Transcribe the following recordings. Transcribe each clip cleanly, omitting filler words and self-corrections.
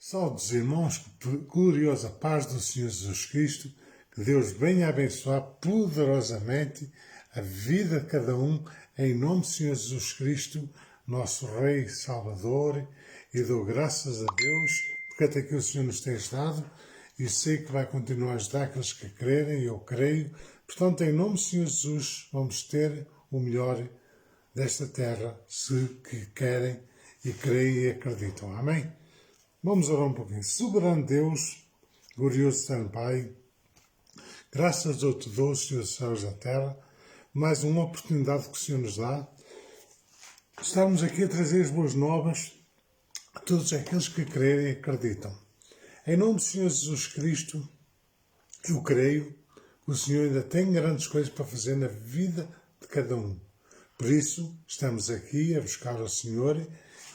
Saúdos, irmãos, gloriosa paz do Senhor Jesus Cristo, que Deus venha abençoar poderosamente a vida de cada um, em nome do Senhor Jesus Cristo, nosso Rei Salvador, e dou graças a Deus, porque até aqui o Senhor nos tem ajudado, e sei que vai continuar a ajudar aqueles que crerem, eu creio. Portanto, em nome do Senhor Jesus, vamos ter o melhor desta terra, se que querem e creem e acreditam. Amém? Vamos orar um pouquinho. Soberano Deus, glorioso Santo Pai, graças eu te dou, Senhor dos céus e da terra, mais uma oportunidade que o Senhor nos dá. Estamos aqui a trazer as boas novas a todos aqueles que crerem e acreditam. Em nome do Senhor Jesus Cristo, eu creio que o Senhor ainda tem grandes coisas para fazer na vida de cada um. Por isso, estamos aqui a buscar o Senhor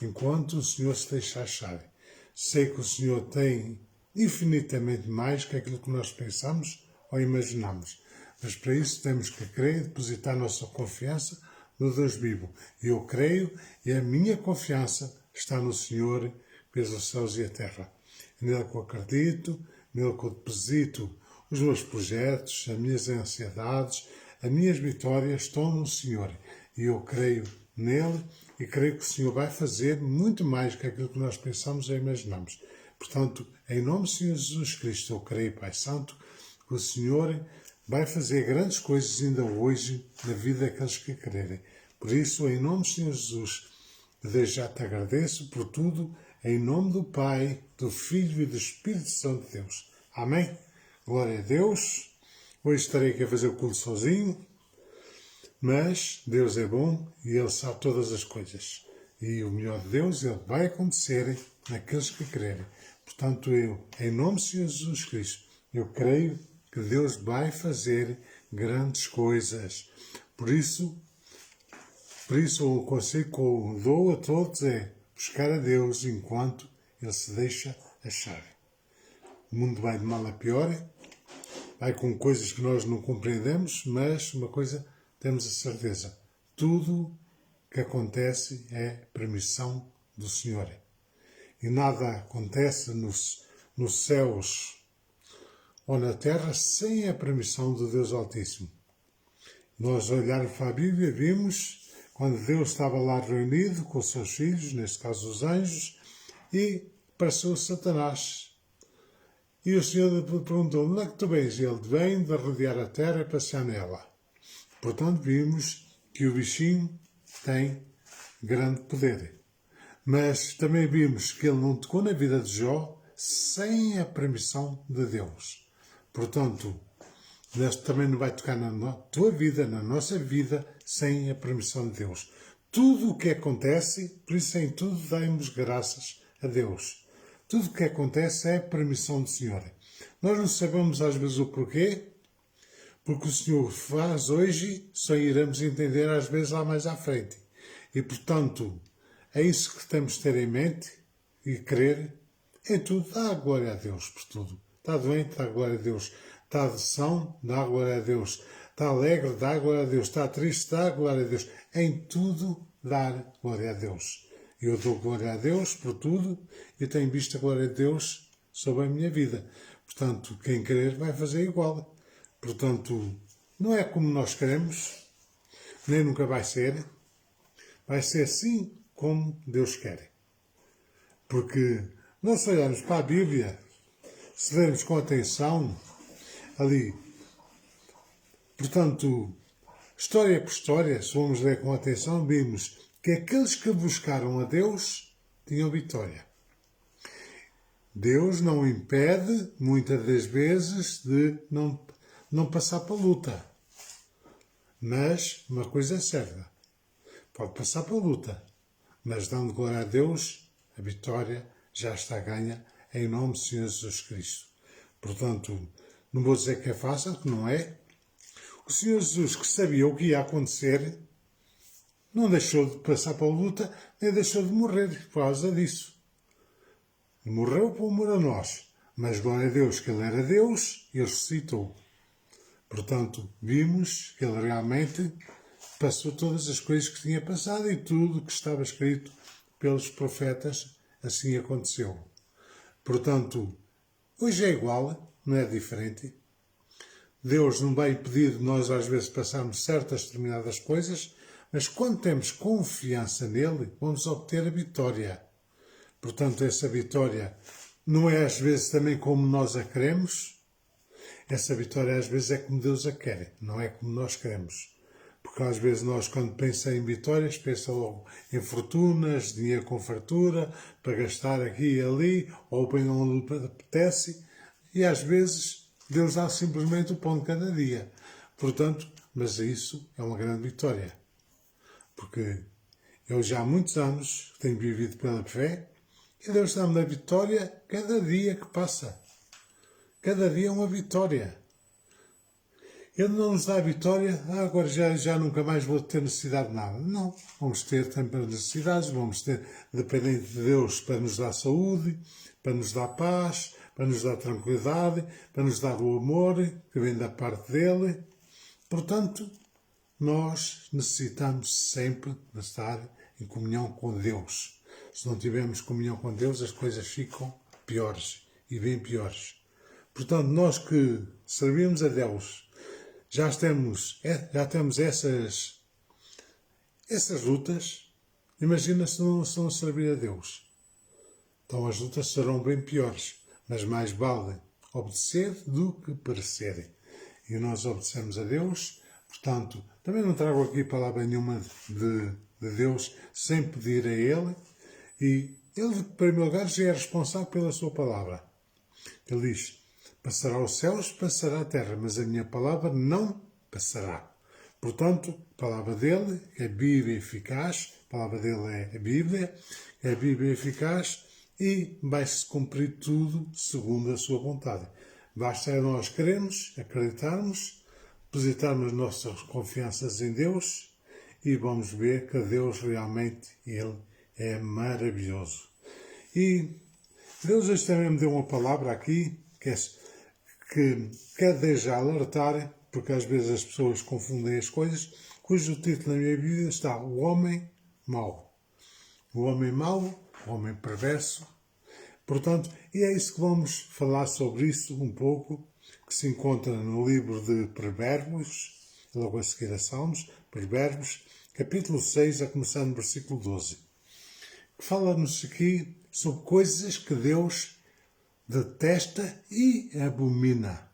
enquanto o Senhor se deixa achar. Sei que o Senhor tem infinitamente mais que aquilo que nós pensamos ou imaginamos. Mas para isso temos que crer e depositar nossa confiança no Deus vivo. E eu creio e a minha confiança está no Senhor, que fez os céus e a terra. É nele que eu acredito, nele que eu deposito os meus projetos, as minhas ansiedades, as minhas vitórias estão no Senhor. E eu creio nele e creio que o Senhor vai fazer muito mais que aquilo que nós pensamos ou imaginamos. Portanto, em nome do Senhor Jesus Cristo, eu creio, Pai Santo, que o Senhor vai fazer grandes coisas ainda hoje na vida daqueles que crerem. Por isso, em nome do Senhor Jesus, desde já te agradeço por tudo, em nome do Pai, do Filho e do Espírito Santo de Deus. Amém? Glória a Deus. Hoje estarei aqui a fazer o culto sozinho, mas Deus é bom e Ele sabe todas as coisas. E o melhor de Deus, Ele vai acontecer naqueles que crerem. Portanto, eu, em nome do Senhor Jesus Cristo, eu creio que Deus vai fazer grandes coisas. Por isso o conselho que eu dou a todos é buscar a Deus enquanto Ele se deixa achar. O mundo vai de mal a pior, vai com coisas que nós não compreendemos, mas uma coisa temos a certeza. Tudo que acontece é permissão do Senhor. E nada acontece nos céus ou na terra sem a permissão do Deus Altíssimo. Nós olharmos para a Bíblia, vimos quando Deus estava lá reunido com os seus filhos, neste caso os anjos, e apareceu Satanás. E o Senhor perguntou: onde é que tu vens? E ele vem de rodear a terra e passear nela. Portanto, vimos que o bichinho tem grande poder. Mas também vimos que ele não tocou na vida de Jó sem a permissão de Deus. Portanto, também não vai tocar na tua vida, na nossa vida, sem a permissão de Deus. Tudo o que acontece, por isso em tudo damos graças a Deus. Tudo o que acontece é a permissão do Senhor. Nós não sabemos às vezes o porquê, porque o Senhor faz hoje, só iremos entender às vezes lá mais à frente. E, portanto, é isso que temos de ter em mente e crer em tudo. Dá a glória a Deus por tudo. Está doente, dá a glória a Deus. Está de são, dá a glória a Deus. Está alegre, dá a glória a Deus. Está triste, dá a glória a Deus. Em tudo, dar glória a Deus. Eu dou glória a Deus por tudo e tenho visto a glória de Deus sobre a minha vida. Portanto, quem querer vai fazer igual. Portanto, não é como nós queremos, nem nunca vai ser. Vai ser assim como Deus quer. Porque nós olharmos para a Bíblia, se lermos com atenção, ali, portanto, história por história, se vamos ler com atenção, vimos que aqueles que buscaram a Deus tinham vitória. Deus não impede, muitas das vezes, de não passar para a luta. Mas uma coisa é certa, pode passar para a luta, mas dando glória a Deus, a vitória já está ganha em nome do Senhor Jesus Cristo. Portanto, não vou dizer que é fácil, que não é. O Senhor Jesus, que sabia o que ia acontecer, não deixou de passar para a luta, nem deixou de morrer por causa disso. Morreu por amor a nós, mas glória a Deus que Ele era Deus e ressuscitou. Portanto, vimos que Ele realmente passou todas as coisas que tinha passado e tudo que estava escrito pelos profetas, assim aconteceu. Portanto, hoje é igual, não é diferente. Deus não vai impedir de nós às vezes passarmos certas determinadas coisas, mas quando temos confiança nele, vamos obter a vitória. Portanto, essa vitória não é às vezes também como nós a queremos. Essa vitória às vezes é como Deus a quer, não é como nós queremos. Porque às vezes nós, quando pensamos em vitórias, pensamos logo em fortunas, dinheiro com fartura, para gastar aqui e ali, ou bem onde apetece, e às vezes Deus dá simplesmente o pão de cada dia. Portanto, mas isso é uma grande vitória. Porque eu já há muitos anos tenho vivido pela fé, e Deus dá-me a vitória cada dia que passa. Cada dia é uma vitória. Ele não nos dá a vitória, agora já nunca mais vou ter necessidade de nada. Não, vamos ter sempre necessidades, vamos ter, dependente de Deus, para nos dar saúde, para nos dar paz, para nos dar tranquilidade, para nos dar o amor que vem da parte dele. Portanto, nós necessitamos sempre de estar em comunhão com Deus. Se não tivermos comunhão com Deus, as coisas ficam piores e bem piores. Portanto, nós que servimos a Deus, já temos essas lutas. Imagina se não servir a Deus. Então as lutas serão bem piores, mas mais vale obedecer do que perecer. E nós obedecemos a Deus, portanto, também não trago aqui palavra nenhuma de Deus sem pedir a Ele. E Ele, em primeiro lugar, já é responsável pela sua palavra. Ele diz: passará os céus, passará a terra, mas a minha palavra não passará. Portanto, a palavra dele é viva e eficaz, a palavra dele é a Bíblia, é viva e eficaz e vai-se cumprir tudo segundo a sua vontade. Basta nós queremos, acreditarmos, depositarmos nossas confianças em Deus e vamos ver que Deus realmente, Ele é maravilhoso. E Deus hoje também me deu uma palavra aqui que quer deixar alertar, porque às vezes as pessoas confundem as coisas, cujo título na minha Bíblia está O Homem Mau. O Homem Mau, o Homem Perverso. Portanto, e é isso que vamos falar sobre isso um pouco, que se encontra no livro de Provérbios, logo a seguir a Salmos, Provérbios, capítulo 6, a começar no versículo 12. Que fala-nos aqui sobre coisas que Deus detesta e abomina.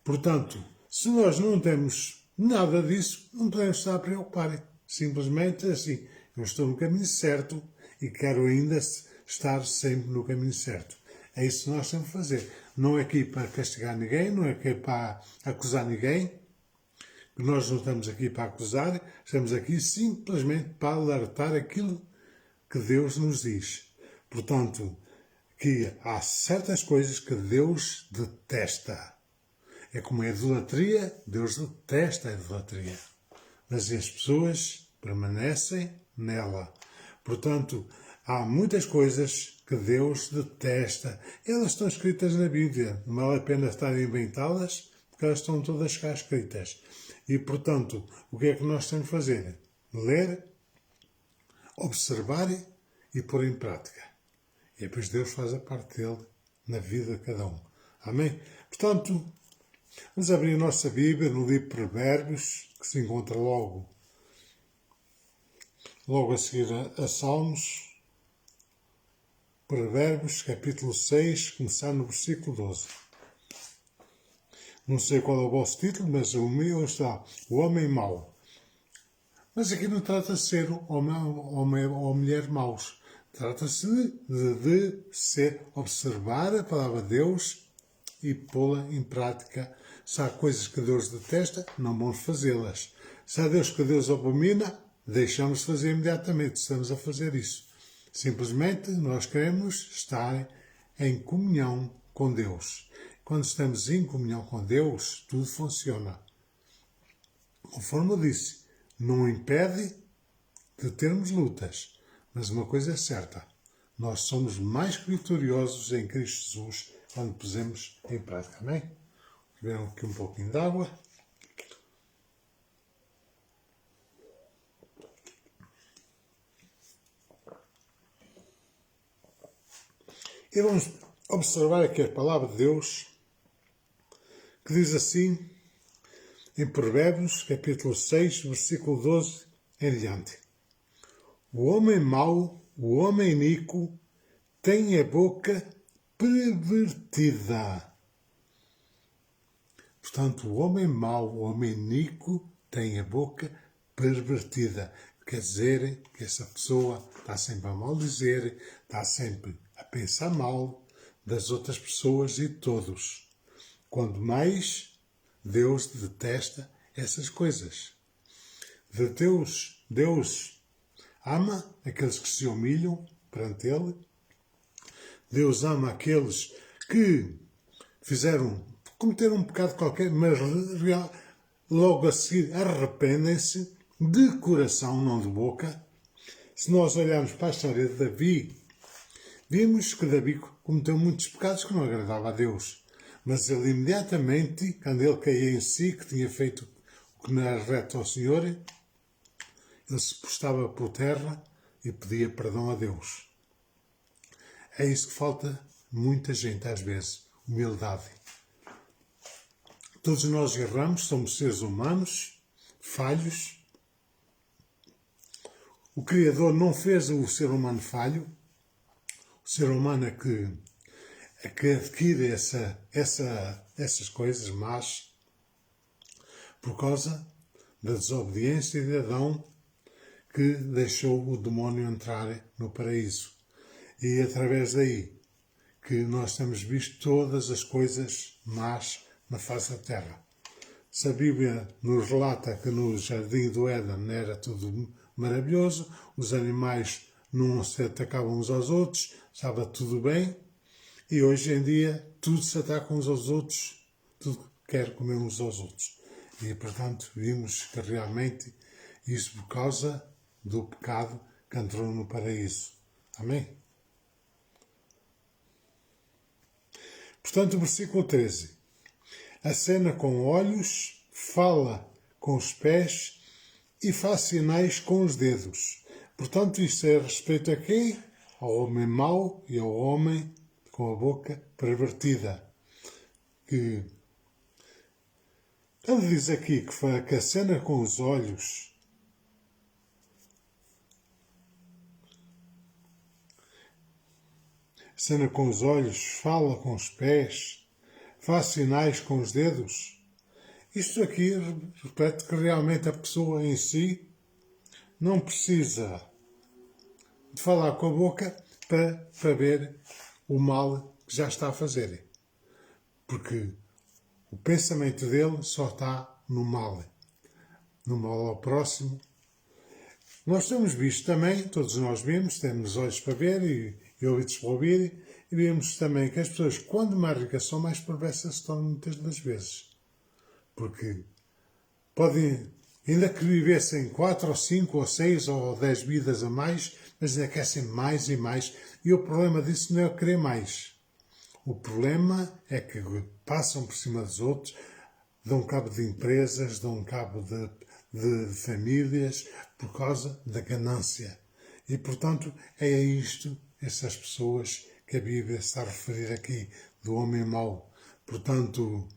Portanto, se nós não temos nada disso, não podemos estar a preocupar. Simplesmente assim, eu estou no caminho certo e quero ainda estar sempre no caminho certo. É isso que nós temos que fazer. Não é aqui para castigar ninguém, não é aqui para acusar ninguém. Nós não estamos aqui para acusar, estamos aqui simplesmente para alertar aquilo que Deus nos diz. Portanto, que há certas coisas que Deus detesta. É como a idolatria, Deus detesta a idolatria. Mas as pessoas permanecem nela. Portanto, há muitas coisas que Deus detesta. Elas estão escritas na Bíblia. Não vale a pena estar a inventá-las, porque elas estão todas cá escritas. E, portanto, o que é que nós temos de fazer? Ler, observar e pôr em prática. E depois Deus faz a parte dele na vida de cada um. Amém? Portanto, vamos abrir a nossa Bíblia no livro de Provérbios, que se encontra logo a seguir a Salmos. Provérbios, capítulo 6, começar no versículo 12. Não sei qual é o vosso título, mas o meu está O Homem Mau. Mas aqui não trata de ser homem ou mulher maus. Trata-se de observar a palavra de Deus e pô-la em prática. Se há coisas que Deus detesta, não vamos fazê-las. Se há Deus que Deus abomina, deixamos de fazer imediatamente. Estamos a fazer isso. Simplesmente nós queremos estar em comunhão com Deus. Quando estamos em comunhão com Deus, tudo funciona. Conforme eu disse, não impede de termos lutas. Mas uma coisa é certa, nós somos mais que vitoriosos em Cristo Jesus quando pusemos em prática. Amém? Beberam aqui um pouquinho de água. E vamos observar aqui a palavra de Deus, que diz assim, em Provérbios, capítulo 6, versículo 12 em diante. O homem mau, o homem iníquo, tem a boca pervertida. Portanto, o homem mau, o homem iníquo, tem a boca pervertida. Quer dizer que essa pessoa está sempre a maldizer, está sempre a pensar mal das outras pessoas e de todos. Quando mais, Deus detesta essas coisas. Deus ama aqueles que se humilham perante Ele. Deus ama aqueles que cometeram um pecado qualquer, mas logo a seguir arrependem-se de coração, não de boca. Se nós olharmos para a história de Davi, vimos que Davi cometeu muitos pecados que não agradavam a Deus. Mas ele imediatamente, quando ele caía em si, que tinha feito o que não era reto ao Senhor, ele se postava por terra e pedia perdão a Deus. É isso que falta muita gente às vezes, humildade. Todos nós erramos, somos seres humanos, falhos. O Criador não fez o ser humano falho. O ser humano é que adquire essas coisas más por causa da desobediência de Adão, que deixou o demónio entrar no paraíso. E através daí que nós temos visto todas as coisas más na face da terra. Se a Bíblia nos relata que no jardim do Éden era tudo maravilhoso, os animais não se atacavam uns aos outros, estava tudo bem, e hoje em dia tudo se ataca uns aos outros, tudo quer comer uns aos outros. E portanto vimos que realmente isso por causa do pecado que entrou no paraíso. Amém? Portanto, o versículo 13. Acena com olhos, fala com os pés e faz sinais com os dedos. Portanto, isto é respeito a quem? Ao homem mau e ao homem com a boca pervertida. Que ele diz aqui que acena com os olhos. Acena com os olhos, fala com os pés, faz sinais com os dedos. Isto aqui repete que realmente a pessoa em si não precisa de falar com a boca para ver o mal que já está a fazer. Porque o pensamento dele só está no mal ao próximo. Nós temos visto também, todos nós vemos, temos olhos para ver e ouvidos para ouvir, e vemos também que as pessoas, quando mais ricas são, mais perversas se tornam muitas das vezes. Porque podem, ainda que vivessem 4 ou 5 ou 6 ou 10 vidas a mais, mas ainda querem mais e mais. E o problema disso não é o querer mais. O problema é que passam por cima dos outros, dão cabo de empresas, dão cabo de famílias, por causa da ganância. E, portanto, é a isto, essas pessoas que a Bíblia está a referir aqui, do homem mau. Portanto,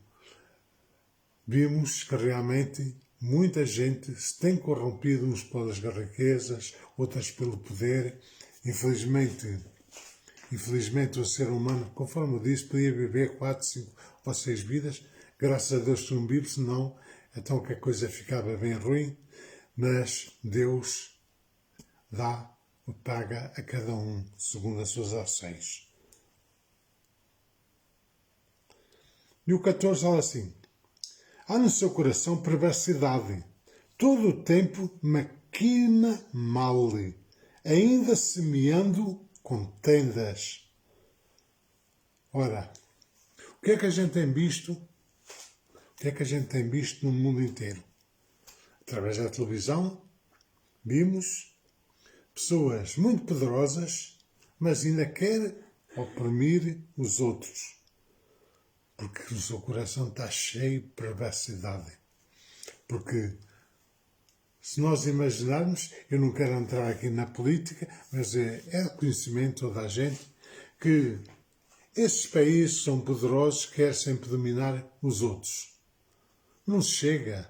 vimos que realmente muita gente se tem corrompido uns pelas riquezas, outras pelo poder. Infelizmente o ser humano, conforme eu disse, podia viver 4, 5 ou 6 vidas. Graças a Deus que não vive, senão então que a coisa ficava bem ruim. Mas Deus paga a cada um segundo as suas ações. E o 14 fala assim: há no seu coração perversidade, todo o tempo maquina mal, ainda semeando contendas. Ora, o que é que a gente tem visto? O que é que a gente tem visto no mundo inteiro? Através da televisão, vimos pessoas muito poderosas, mas ainda querem oprimir os outros. Porque o seu coração está cheio de perversidade. Porque se nós imaginarmos, eu não quero entrar aqui na política, mas é de conhecimento toda a gente, que estes países são poderosos, querem sempre dominar os outros. Não se chega.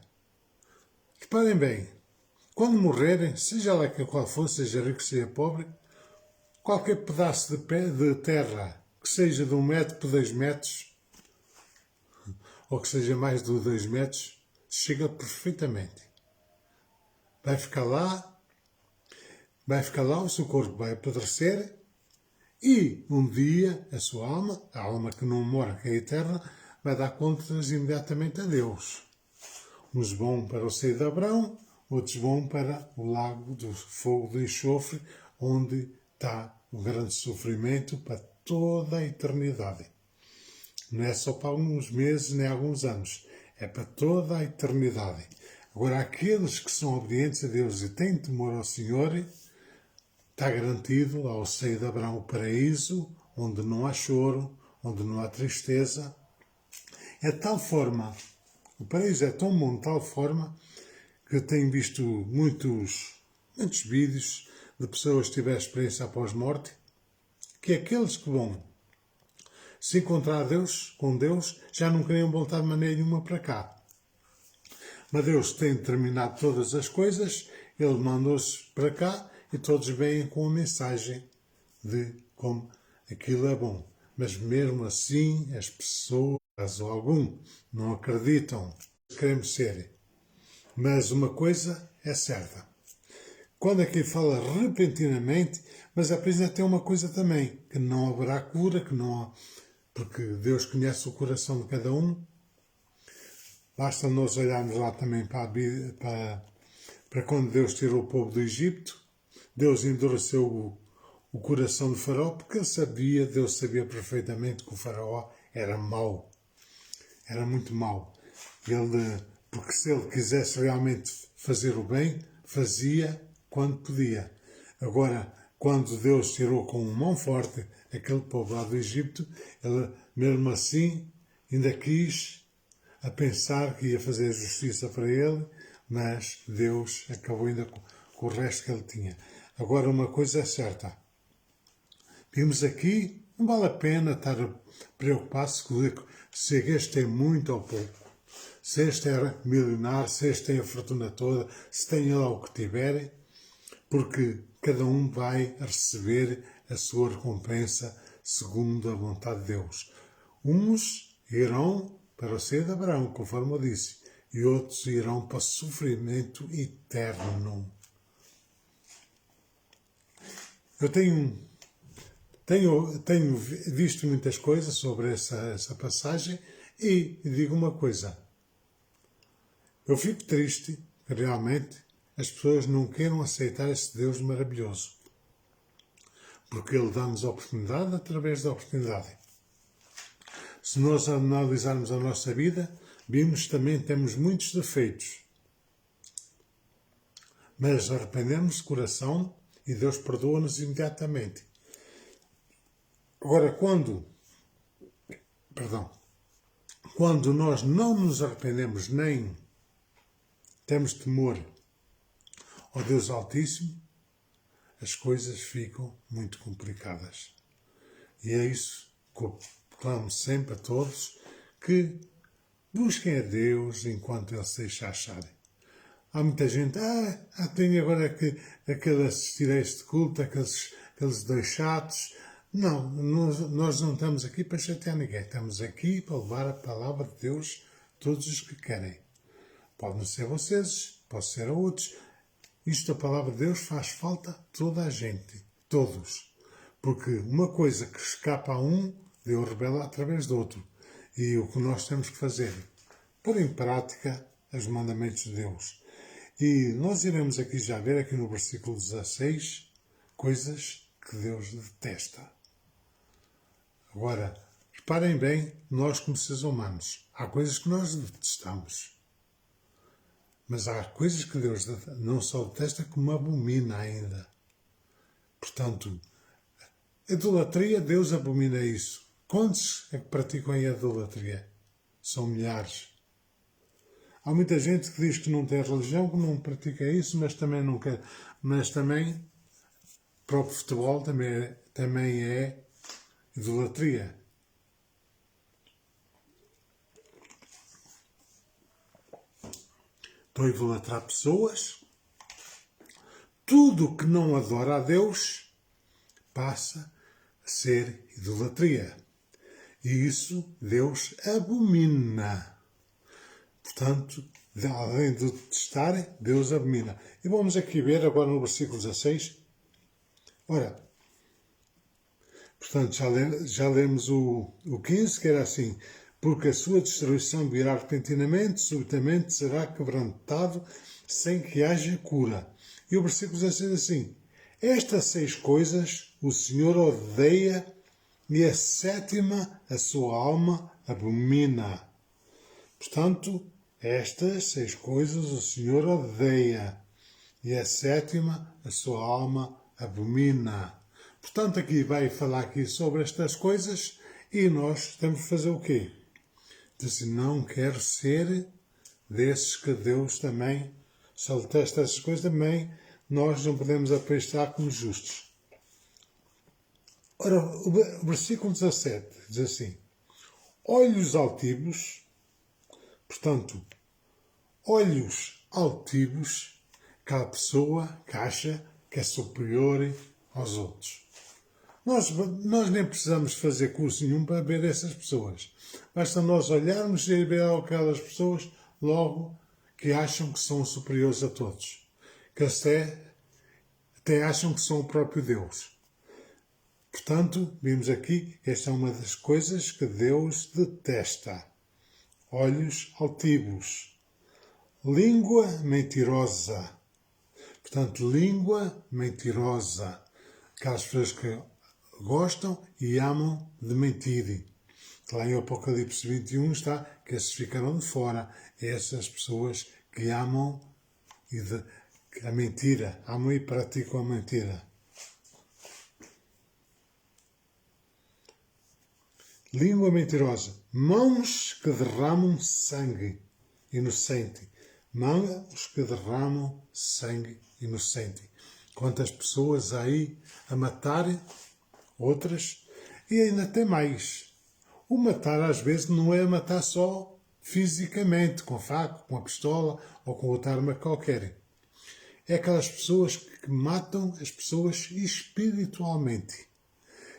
Reparem bem, quando morrerem, seja lá qual for, seja rico, seja pobre, qualquer pedaço de terra que seja de 1 metro por 2 metros, ou que seja mais de 2 metros, chega perfeitamente. Vai ficar lá, o seu corpo vai apodrecer e um dia a sua alma, a alma que não mora, que é eterna, vai dar contas imediatamente a Deus. Uns vão para o seio de Abraão, outros vão para o lago do fogo de enxofre, onde está o grande sofrimento para toda a eternidade. Não é só para alguns meses nem alguns anos, é para toda a eternidade. Agora, aqueles que são obedientes a Deus e têm temor ao Senhor, está garantido ao seio de Abraão o paraíso, onde não há choro, onde não há tristeza. É de tal forma, o paraíso é tão bom de tal forma, que eu tenho visto muitos vídeos de pessoas que tiveram experiência após morte, que aqueles que vão se encontrar com Deus, já não queriam voltar de maneira nenhuma para cá. Mas Deus tem determinado todas as coisas, Ele mandou-os para cá e todos vêm com a mensagem de como aquilo é bom. Mas mesmo assim, as pessoas, ou algum, não acreditam. Queremos ser. Mas uma coisa é certa. Quando aqui fala repentinamente, mas a prisão tem uma coisa também, que não haverá cura, que não há, porque Deus conhece o coração de cada um. Basta nós olharmos lá também para quando Deus tirou o povo do Egito. Deus endureceu o coração do faraó, porque Deus sabia perfeitamente que o faraó era mau. Era muito mau. Porque se ele quisesse realmente fazer o bem, fazia quando podia. Agora, quando Deus tirou com mão forte aquele povo lá do Egito, ele, mesmo assim, ainda quis a pensar que ia fazer justiça para ele, mas Deus acabou ainda com o resto que ele tinha. Agora, uma coisa é certa. Vimos aqui, não vale a pena estar a preocupar-se se este é muito ou pouco. Se este é milionário, se este tem a fortuna toda, se tem lá o que tiverem, porque cada um vai receber a sua recompensa segundo a vontade de Deus. Uns irão para o seio de Abraão, conforme eu disse, e outros irão para o sofrimento eterno. Eu tenho visto muitas coisas sobre essa passagem e digo uma coisa. Eu fico triste que realmente as pessoas não queiram aceitar esse Deus maravilhoso. Porque Ele dá-nos a oportunidade através da oportunidade. Se nós analisarmos a nossa vida, vimos também que temos muitos defeitos. Mas arrependemos de coração e Deus perdoa-nos imediatamente. Agora, quando nós não nos arrependemos nem temos temor ao Deus Altíssimo, as coisas ficam muito complicadas. E é isso que eu clamo sempre a todos, que busquem a Deus enquanto Ele se deixa acharem. Há muita gente, tenho agora que assistir a este culto, aqueles dois chatos. Não, nós não estamos aqui para chatear ninguém. Estamos aqui para levar a palavra de Deus a todos os que querem. Pode não ser vocês, pode ser a outros. Isto, a palavra de Deus, faz falta a toda a gente. Todos. Porque uma coisa que escapa a um, Deus revela através do outro. E o que nós temos que fazer? Pôr em prática os mandamentos de Deus. E nós iremos aqui já ver, aqui no versículo 16, coisas que Deus detesta. Agora, reparem bem, nós como seres humanos, há coisas que nós detestamos. Mas há coisas que Deus não só detesta, como abomina ainda. Portanto, idolatria, Deus abomina isso. Quantos é que praticam a idolatria? São milhares. Há muita gente que diz que não tem religião, que não pratica isso, mas também não quer. Mas também, o próprio futebol também é idolatria. Estou a idolatrar pessoas. Tudo que não adora a Deus passa a ser idolatria. E isso Deus abomina. Portanto, além de detestar, Deus abomina. E vamos aqui ver agora no versículo 16. Ora, portanto, já lemos o 15, que era assim: porque a sua destruição virá repentinamente, subitamente será quebrantado, sem que haja cura. E o versículo 16 assim: estas 6 coisas o Senhor odeia, e a 7ª a sua alma abomina. Portanto, estas 6 coisas o Senhor odeia, e a 7ª a sua alma abomina. Portanto, aqui vai falar aqui sobre estas coisas, e nós temos que fazer o quê? Diz, não quero ser desses que Deus também, se ele testa essas coisas também, nós não podemos aprestar como justos. Ora, o versículo 17 diz assim: olhos altivos, portanto, olhos altivos, aquela pessoa que acha que é superior aos outros. Nós nem precisamos fazer curso nenhum para ver essas pessoas. Basta nós olharmos e ver aquelas pessoas logo que acham que são superiores a todos. Que até acham que são o próprio Deus. Portanto, vimos aqui, esta é uma das coisas que Deus detesta. Olhos altivos. Língua mentirosa. Portanto, língua mentirosa. Aquelas pessoas que gostam e amam de mentir. Lá em Apocalipse 21 está que esses ficarão de fora. Essas pessoas que amam a mentira, amam e praticam a mentira. Língua mentirosa. Mãos que derramam sangue inocente. Mãos que derramam sangue inocente. Quantas pessoas aí a matarem outras, e ainda tem mais. O matar às vezes não é matar só fisicamente, com faca, com a pistola ou com outra arma qualquer. É aquelas pessoas que matam as pessoas espiritualmente.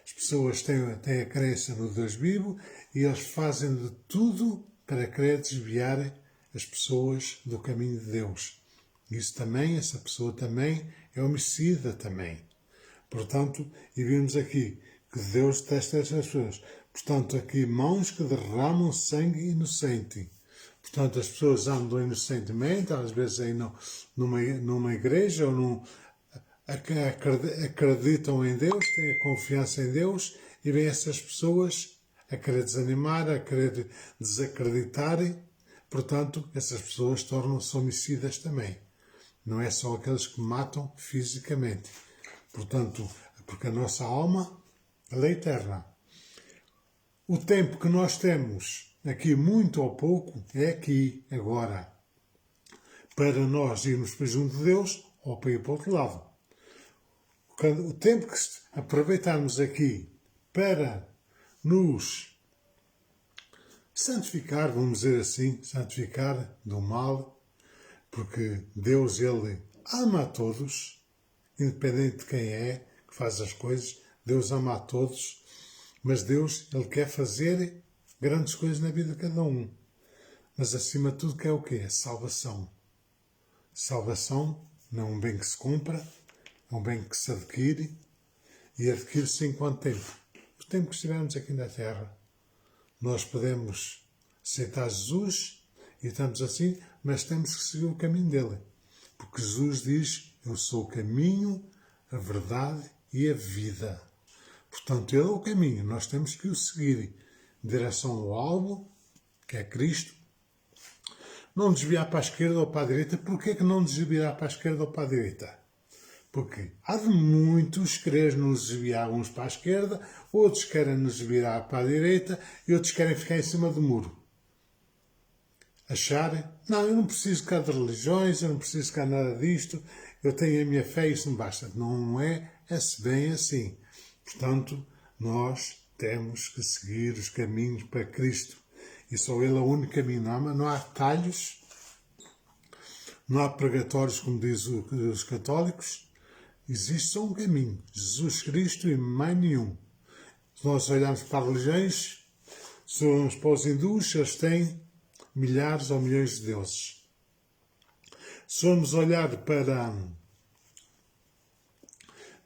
As pessoas têm a crença no Deus vivo e eles fazem de tudo para querer desviar as pessoas do caminho de Deus. Isso também, essa pessoa também é homicida também. Portanto, e vimos aqui que Deus detesta estas pessoas. Portanto, aqui mãos que derramam sangue inocente. Portanto, as pessoas andam inocentemente, às vezes aí numa igreja ou acreditam em Deus, têm a confiança em Deus e vêm essas pessoas a querer desanimar, a querer desacreditar. Portanto, essas pessoas tornam-se homicidas também. Não é só aqueles que matam fisicamente. Portanto, porque a nossa alma ela é eterna. O tempo que nós temos, aqui muito ou pouco, é aqui, agora. Para nós irmos para junto de Deus ou para ir para o outro lado. O tempo que aproveitarmos aqui para nos santificar, vamos dizer assim, santificar do mal, porque Deus, Ele ama a todos, independente de quem é, que faz as coisas, Deus ama a todos, mas Deus, Ele quer fazer grandes coisas na vida de cada um. Mas acima de tudo quer o quê? A salvação. Salvação não é um bem que se compra, é um bem que se adquire, e adquire-se em quanto tempo? O tempo que estivermos aqui na Terra. Nós podemos aceitar Jesus e estamos assim, mas temos que seguir o caminho dele. Porque Jesus diz, eu sou o caminho, a verdade e a vida. Portanto, ele é o caminho, nós temos que o seguir em direção ao alvo, que é Cristo. Não desviar para a esquerda ou para a direita. Porquê que não desviar para a esquerda ou para a direita? Porque há de muitos querer nos desviar uns para a esquerda, outros querem nos virar para a direita e outros querem ficar em cima do muro. Acharem, não, eu não preciso cá de religiões, eu não preciso cá nada disto, eu tenho a minha fé e isso me basta. Não é bem assim. Portanto, nós temos que seguir os caminhos para Cristo. E só Ele é o único caminho. Não há atalhos. Não há pregatórios, como diz os católicos. Existe só um caminho, Jesus Cristo e mais nenhum. Se nós olharmos para as religiões, se olharmos para os hindus, eles têm milhares ou milhões de deuses. Se formos olhar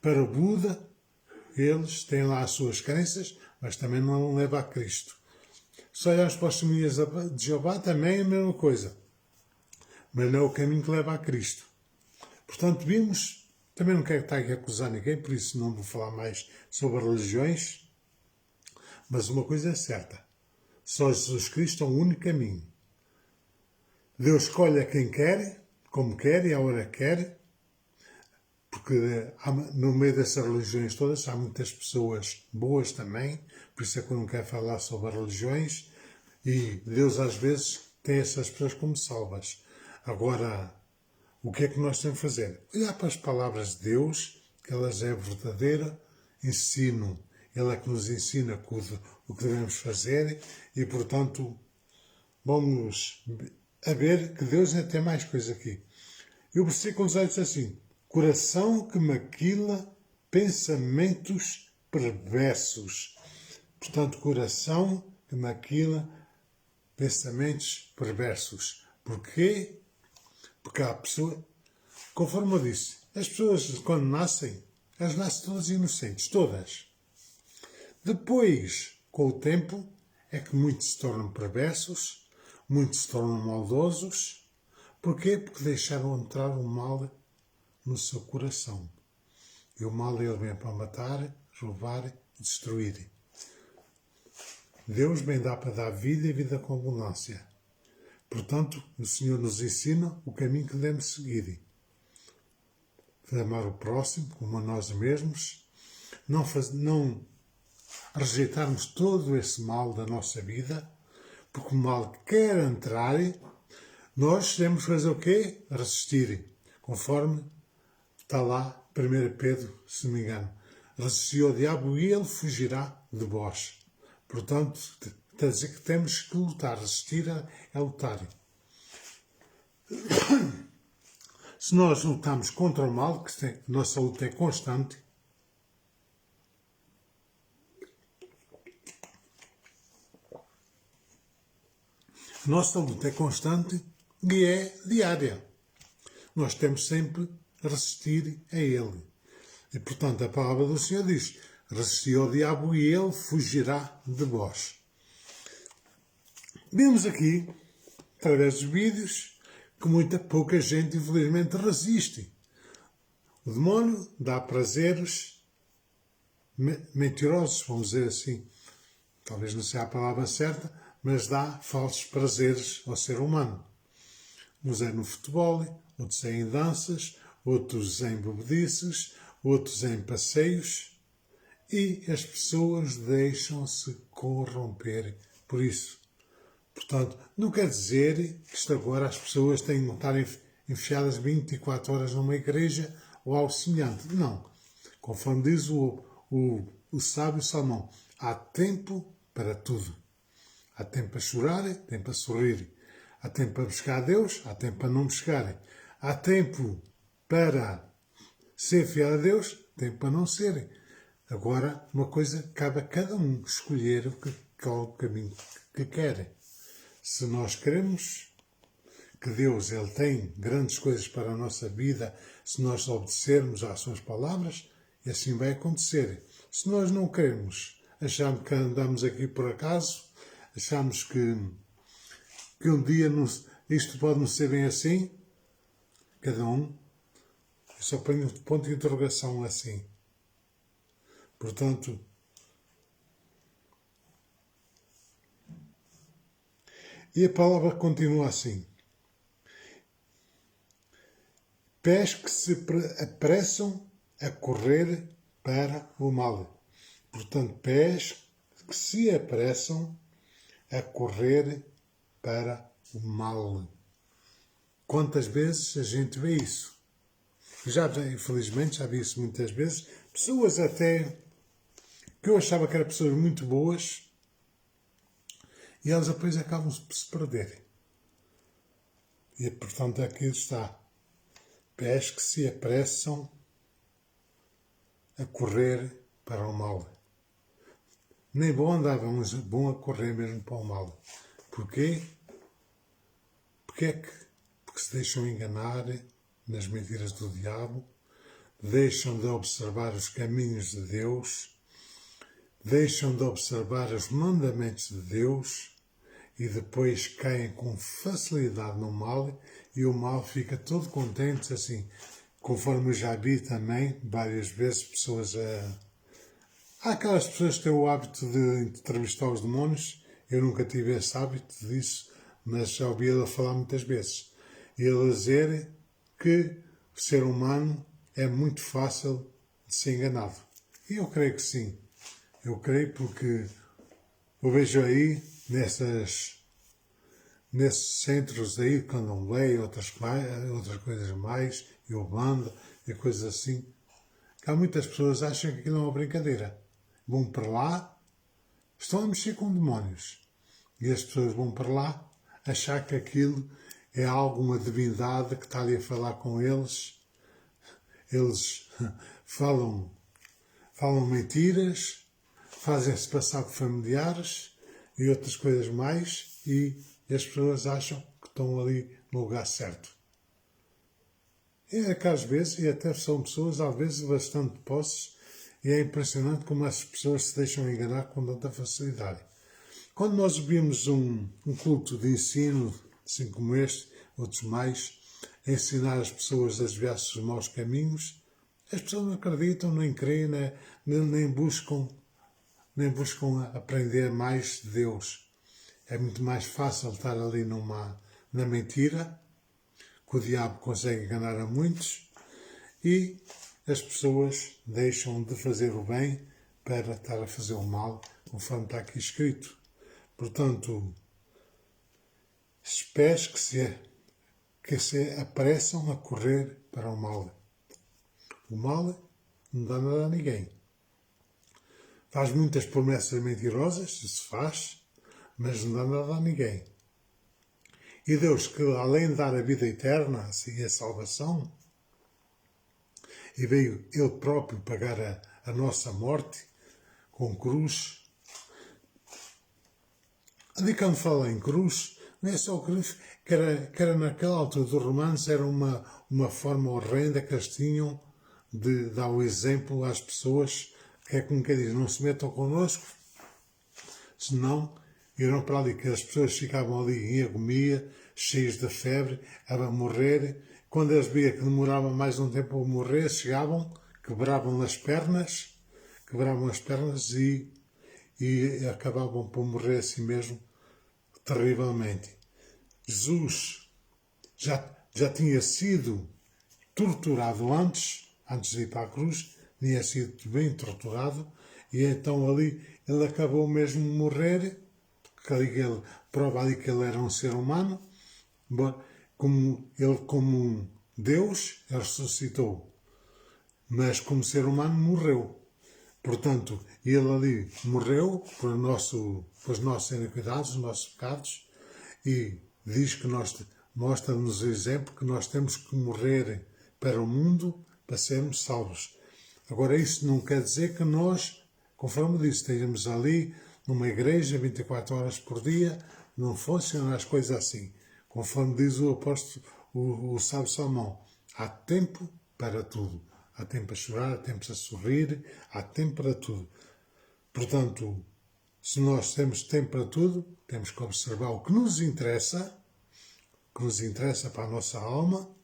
para o Buda, eles têm lá as suas crenças, mas também não leva a Cristo. Se olharmos para as testemunhas de Jeová, também é a mesma coisa. Mas não é o caminho que leva a Cristo. Portanto, vimos, também não quero estar aqui a acusar ninguém, por isso não vou falar mais sobre as religiões, mas uma coisa é certa, só Jesus Cristo é o único caminho. Deus escolhe a quem quer, como quer e à hora que quer, porque no meio dessas religiões todas há muitas pessoas boas também, por isso é que eu não quero falar sobre as religiões, e Deus às vezes tem essas pessoas como salvas. Agora, o que é que nós temos que fazer? Olhar para as palavras de Deus, que elas é verdadeira, ensino. Ele é que nos ensina o que devemos fazer e, portanto, vamos a ver que Deus ainda tem mais coisa aqui. E o versículo 18 diz assim: coração que maquila pensamentos perversos. Portanto, coração que maquila pensamentos perversos. Porquê? Porque há pessoas, conforme eu disse, as pessoas quando nascem, elas nascem todas inocentes, todas. Depois, com o tempo, é que muitos se tornam perversos, muitos se tornam maldosos. Porquê? Porque deixaram entrar o mal no seu coração. E o mal ele vem para matar, roubar e destruir. Deus bem dá para dar vida e vida com abundância. Portanto, o Senhor nos ensina o caminho que devemos seguir. De amar o próximo como a nós mesmos, não rejeitarmos todo esse mal da nossa vida, porque o mal quer entrar, nós temos que fazer o quê? Resistir, conforme está lá 1 Pedro, se não me engano. Resistir ao diabo e ele fugirá de vós. Portanto, está a dizer que temos que lutar. Resistir é lutar. Se nós lutamos contra o mal, que a nossa luta é constante, a nossa luta é constante e é diária. Nós temos sempre a resistir a ele. E, portanto, a palavra do Senhor diz: resistir ao diabo e ele fugirá de vós. Vimos aqui, através dos vídeos, que pouca gente, infelizmente, resiste. O demónio dá prazeres mentirosos, vamos dizer assim. Talvez não seja a palavra certa, mas dá falsos prazeres ao ser humano. Uns é no futebol, outros é em danças, outros em bebedices, outros em passeios. E as pessoas deixam-se corromper por isso. Portanto, não quer dizer que isto agora as pessoas têm de estar enfiadas 24 horas numa igreja ou algo semelhante. Não. Conforme diz o sábio Salomão, há tempo para tudo. Há tempo para chorar, tempo para sorrir. Há tempo para buscar a Deus, há tempo para não buscar. Há tempo para ser fiel a Deus, tempo para não ser. Agora, uma coisa, cabe a cada um escolher qual o caminho que quer. Se nós queremos que Deus ele tem grandes coisas para a nossa vida, se nós obedecermos às suas palavras, e assim vai acontecer. Se nós não queremos, achamos que andamos aqui por acaso, achamos que um dia isto pode não ser bem assim, cada um, eu só ponho ponto de interrogação assim. Portanto, e a palavra continua assim: pés que se apressam a correr para o mal. Portanto, pés que se apressam a correr para o mal. Quantas vezes a gente vê isso? Infelizmente, já vi isso muitas vezes. Pessoas até que eu achava que eram pessoas muito boas e elas depois acabam por se perder. E, portanto, aqui está. Pés que se apressam a correr para o mal. Nem vão andar, vão a correr mesmo para o mal. Porquê? Porque se deixam enganar nas mentiras do diabo, deixam de observar os caminhos de Deus, deixam de observar os mandamentos de Deus e depois caem com facilidade no mal e o mal fica todo contente assim. Conforme eu já vi também, várias vezes, pessoas Há aquelas pessoas que têm o hábito de entrevistar os demónios. Eu nunca tive esse hábito disso, mas já ouvi ele falar muitas vezes. E ele dizer que o ser humano é muito fácil de ser enganado. E eu creio que sim. Eu creio porque eu vejo aí nesses centros aí, candomblé e outras coisas mais, e Ubanda e coisas assim, que há muitas pessoas que acham que aquilo é uma brincadeira. Vão para lá, estão a mexer com demónios. E as pessoas vão para lá achar que aquilo é alguma divindade que está ali a falar com eles. Eles falam mentiras, fazem-se passar por familiares e outras coisas mais, e as pessoas acham que estão ali no lugar certo. É que às vezes, e até são pessoas às vezes bastante posses, e é impressionante como as pessoas se deixam enganar com tanta facilidade. Quando nós vimos um culto de ensino, assim como este, outros mais, a ensinar as pessoas a desviar-se dos maus caminhos, as pessoas não acreditam, nem creem, nem buscam aprender mais de Deus. É muito mais fácil estar ali na mentira, que o diabo consegue enganar a muitos, e as pessoas deixam de fazer o bem para estar a fazer o mal, conforme está aqui escrito. Portanto, esses pés que se apressam a correr para o mal. O mal não dá nada a ninguém. Faz muitas promessas mentirosas, isso faz, mas não dá nada a ninguém. E Deus, que além de dar a vida eterna, assim a salvação, e veio Ele próprio pagar a nossa morte com cruz. Ali quando fala em cruz, não é só cruz, que era naquela altura dos romanos, era uma forma horrenda que eles tinham de dar o exemplo às pessoas, que é como que diz, não se metam connosco, senão irão para ali, que as pessoas ficavam ali em agonia, cheias de febre, a morrer. Quando eles viam que demorava mais um tempo a morrer, chegavam, quebravam as pernas e acabavam por morrer assim mesmo, terrivelmente. Jesus já tinha sido torturado antes de ir para a cruz, tinha sido bem torturado, e então ali ele acabou mesmo de morrer, porque ali ele prova ali que ele era um ser humano, como um Deus, ele ressuscitou, mas como ser humano morreu. Portanto, ele ali morreu por as nossas iniquidades, os nossos pecados, e diz que mostra-nos o exemplo que nós temos que morrer para o mundo para sermos salvos. Agora, isso não quer dizer que nós, conforme disse, estejamos ali numa igreja 24 horas por dia, não funcionam as coisas assim. Conforme diz o apóstolo, o sábio Salomão, há tempo para tudo. Há tempo a chorar, há tempo a sorrir, há tempo para tudo. Portanto, se nós temos tempo para tudo, temos que observar o que nos interessa para a nossa alma,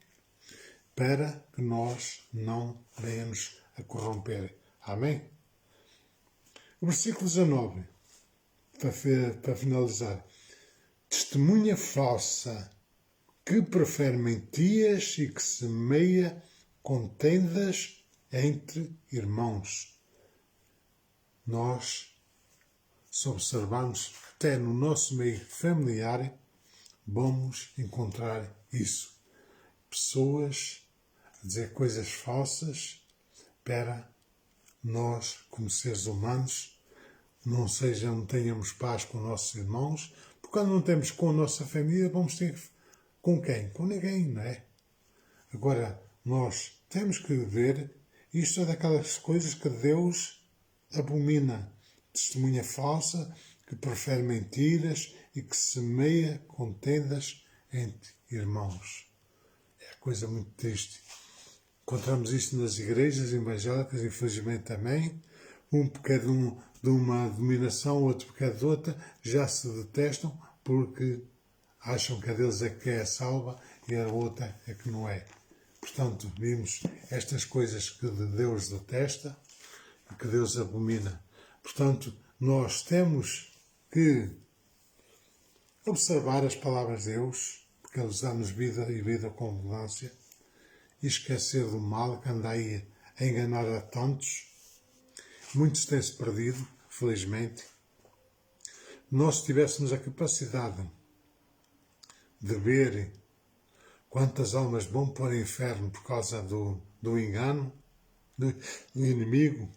para que nós não venhamos a corromper. Amém? O versículo 19, para finalizar. Testemunha falsa, que prefere mentiras e que semeia contendas entre irmãos. Nós, se observarmos até no nosso meio familiar, vamos encontrar isso. Pessoas a dizer coisas falsas para nós, como seres humanos, não tenhamos paz com nossos irmãos, porque quando não temos com a nossa família, vamos ter Com quem? Com ninguém, não é? Agora, nós temos que ver, isto é daquelas coisas que Deus abomina. Testemunha falsa, que prefere mentiras e que semeia contendas entre irmãos. É coisa muito triste. Encontramos isto nas igrejas evangélicas, infelizmente também. Um porque é de uma dominação, outro porque é de outra, já se detestam porque acham que a deles é que é salva e a outra é que não é. Portanto, vimos estas coisas que Deus detesta e que Deus abomina. Portanto, nós temos que observar as palavras de Deus, porque Ele dá-nos vida e vida com abundância, e esquecer do mal que anda aí a enganar a tantos. Muitos têm-se perdido, felizmente. Nós tivéssemos a capacidade de ver quantas almas vão para o inferno por causa do engano, do inimigo,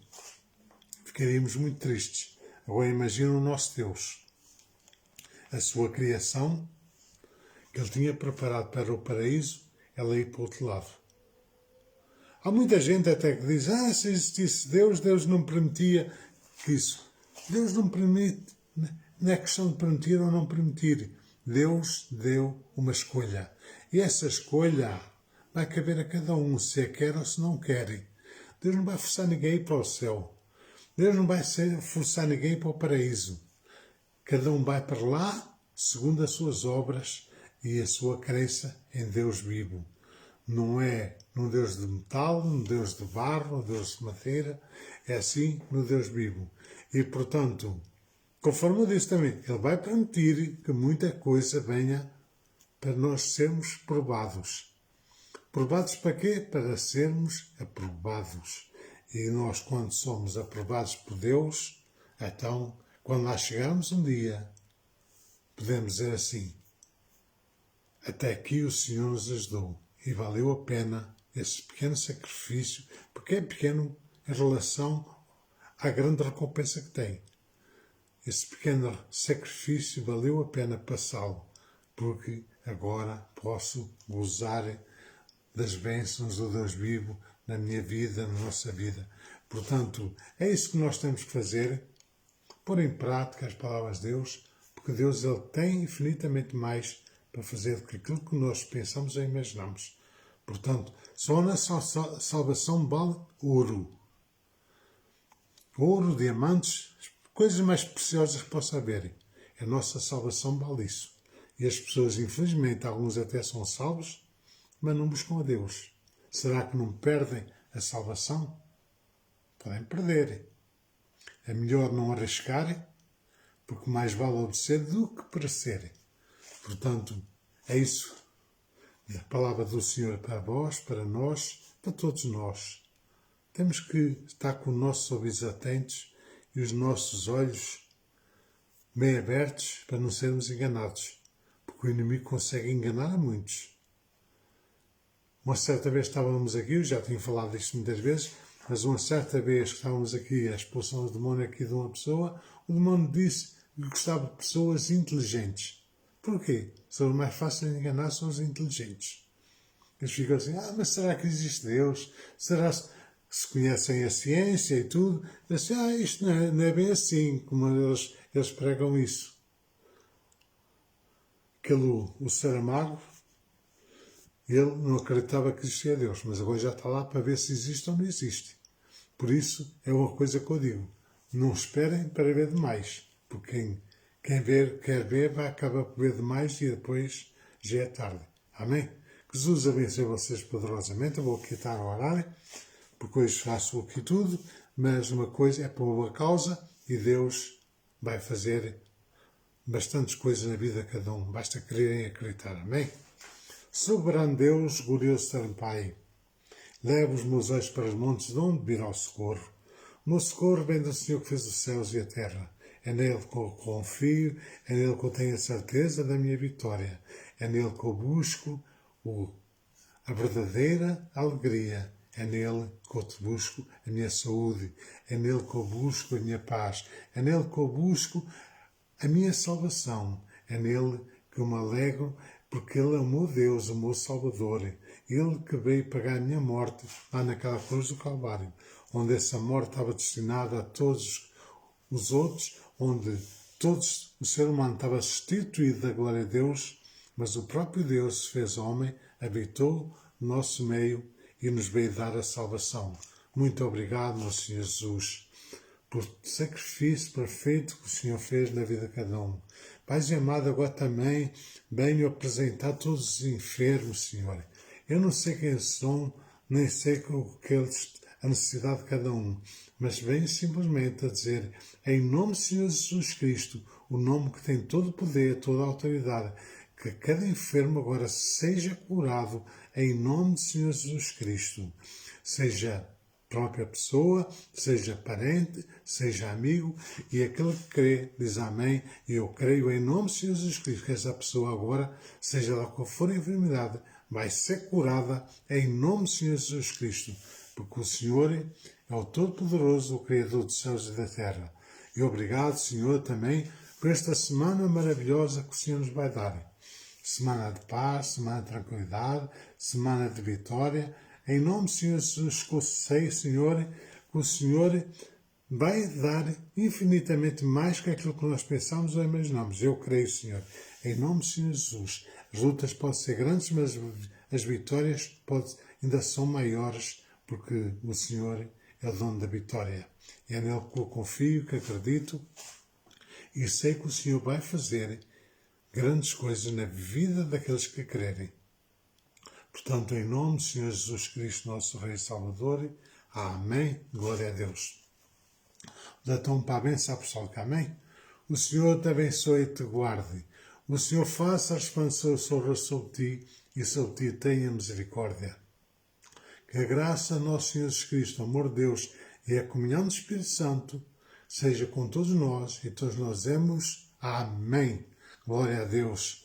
ficaríamos muito tristes. Agora imagina o nosso Deus, a sua criação, que Ele tinha preparado para o paraíso, ela ir para o outro lado. Há muita gente até que diz, se existisse Deus, Deus não permitia que isso. Deus não permite, não é questão de permitir ou não permitir. Deus deu uma escolha. E essa escolha vai caber a cada um, se a quer ou se não quer. Deus não vai forçar ninguém a ir para o céu. Deus não vai forçar ninguém para o paraíso. Cada um vai para lá, segundo as suas obras e a sua crença em Deus vivo. Não é num Deus de metal, num Deus de barro, num Deus de madeira. É assim no Deus vivo. E, portanto, conforme eu disse também, Ele vai permitir que muita coisa venha para nós sermos provados. Provados para quê? Para sermos aprovados. E nós, quando somos aprovados por Deus, então, quando lá chegarmos um dia, podemos dizer assim, até aqui o Senhor nos ajudou e valeu a pena esse pequeno sacrifício, porque é pequeno em relação à grande recompensa que tem. Esse pequeno sacrifício valeu a pena passá-lo, porque agora posso gozar das bênçãos do Deus vivo na minha vida, na nossa vida. Portanto, é isso que nós temos que fazer, pôr em prática as palavras de Deus, porque Deus Ele tem infinitamente mais para fazer do que aquilo que nós pensamos ou imaginamos. Portanto, só a nossa salvação vale ouro. Ouro, diamantes, coisas mais preciosas que possa haver. A nossa salvação vale isso. E as pessoas, infelizmente, alguns até são salvos, mas não buscam a Deus. Será que não perdem a salvação? Podem perder. É melhor não arriscar, porque mais vale obedecer do que perecer. Portanto, é isso. A palavra do Senhor para vós, para nós, para todos nós. Temos que estar com os nossos ouvidos atentos e os nossos olhos bem abertos para não sermos enganados, porque o inimigo consegue enganar a muitos. Uma certa vez estávamos aqui, eu já tinha falado disto muitas vezes, mas uma certa vez que estávamos aqui a expulsão do demónio aqui de uma pessoa, o demónio disse que gostava de pessoas inteligentes. Porquê? São os mais fáceis de enganar, são os inteligentes. Eles ficam assim, mas será que existe Deus? Será que se conhecem a ciência e tudo? Eles dizem, isto não é bem assim, como eles pregam isso. O Saramago, ele não acreditava que existia Deus, mas agora já está lá para ver se existe ou não existe. Por isso, é uma coisa que eu digo. Não esperem para ver demais, porque quem quer ver vai acabar por ver demais e depois já é tarde. Amém? Que Jesus abençoe vocês poderosamente. Eu vou aqui estar a orar, porque hoje faço aqui tudo, mas uma coisa é por uma causa e Deus vai fazer bastantes coisas na vida de cada um. Basta quererem acreditar. Amém? Soberano Deus, glorioso Santo Pai, leva os meus olhos para os montes de onde virá o socorro. O meu socorro vem do Senhor que fez os céus e a terra. É nele que eu confio, é nele que eu tenho a certeza da minha vitória. É nele que eu busco a verdadeira alegria. É nele que eu te busco a minha saúde. É nele que eu busco a minha paz. É nele que eu busco a minha salvação. É nele que eu me alegro porque Ele é o meu Deus, o meu Salvador. Ele que veio pagar a minha morte lá naquela cruz do Calvário, onde essa morte estava destinada a todos os outros, onde todos, o ser humano estava destituído da glória de Deus, mas o próprio Deus se fez homem, habitou no nosso meio e nos veio dar a salvação. Muito obrigado, meu Senhor Jesus, por sacrifício perfeito que o Senhor fez na vida de cada um. Pai amado, agora também venho apresentar todos os enfermos, Senhor. Eu não sei quem são, nem sei a necessidade de cada um, mas venho simplesmente a dizer, em nome do Senhor Jesus Cristo, o nome que tem todo o poder, toda a autoridade, que cada enfermo agora seja curado em nome do Senhor Jesus Cristo. Seja própria pessoa, seja parente, seja amigo, e aquele que crê diz amém, e eu creio em nome do Senhor Jesus Cristo, que essa pessoa agora, seja lá qual for a enfermidade, vai ser curada em nome do Senhor Jesus Cristo, porque o Senhor é o Todo-Poderoso, o Criador dos céus e da terra. E obrigado, Senhor, também por esta semana maravilhosa que o Senhor nos vai dar. Semana de paz, semana de tranquilidade, semana de vitória. Em nome do Senhor Jesus, que eu sei, Senhor, que o Senhor vai dar infinitamente mais que aquilo que nós pensamos ou imaginamos. Eu creio, Senhor. Em nome do Senhor Jesus. As lutas podem ser grandes, mas as vitórias ainda são maiores, porque o Senhor é o dono da vitória. E é nele que eu confio, que acredito, e sei que o Senhor vai fazer grandes coisas na vida daqueles que crerem. Portanto, em nome do Senhor Jesus Cristo, nosso Rei e Salvador, amém, glória a Deus. Então, para a benção apostólica, amém? O Senhor te abençoe e te guarde. O Senhor faça resplandecer o seu rosto sobre ti e sobre ti tenha misericórdia. Que a graça do nosso Senhor Jesus Cristo, o amor de Deus e a comunhão do Espírito Santo seja com todos nós e todos nós dizemos amém. Glória a Deus.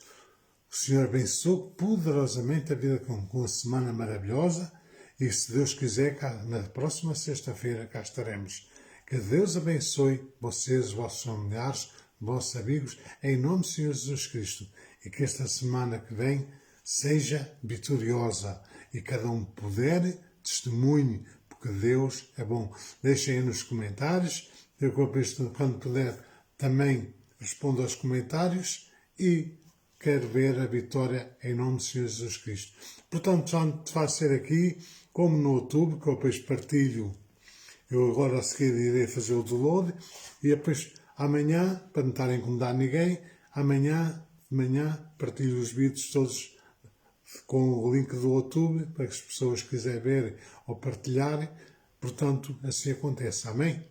O Senhor abençoe poderosamente a vida com uma semana maravilhosa e, se Deus quiser, na próxima sexta-feira cá estaremos. Que Deus abençoe vocês, vossos familiares, vossos amigos, em nome do Senhor Jesus Cristo. E que esta semana que vem seja vitoriosa e cada um puder, testemunhe, porque Deus é bom. Deixem aí nos comentários. Eu, quando puder, também respondo aos comentários e quero ver a vitória em nome do Senhor Jesus Cristo. Portanto, tanto vai ser aqui como no YouTube, que eu depois partilho. Eu agora a seguir irei fazer o download e depois amanhã, para não estar a incomodar ninguém, amanhã de manhã partilho os vídeos todos com o link do YouTube para que as pessoas quiserem ver ou partilharem. Portanto, assim acontece. Amém?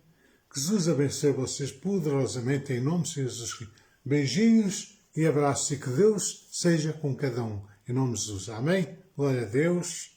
Que Jesus abençoe vocês poderosamente em nome do Senhor Jesus Cristo. Beijinhos e abraços e que Deus seja com cada um. Em nome de Jesus. Amém? Glória a Deus.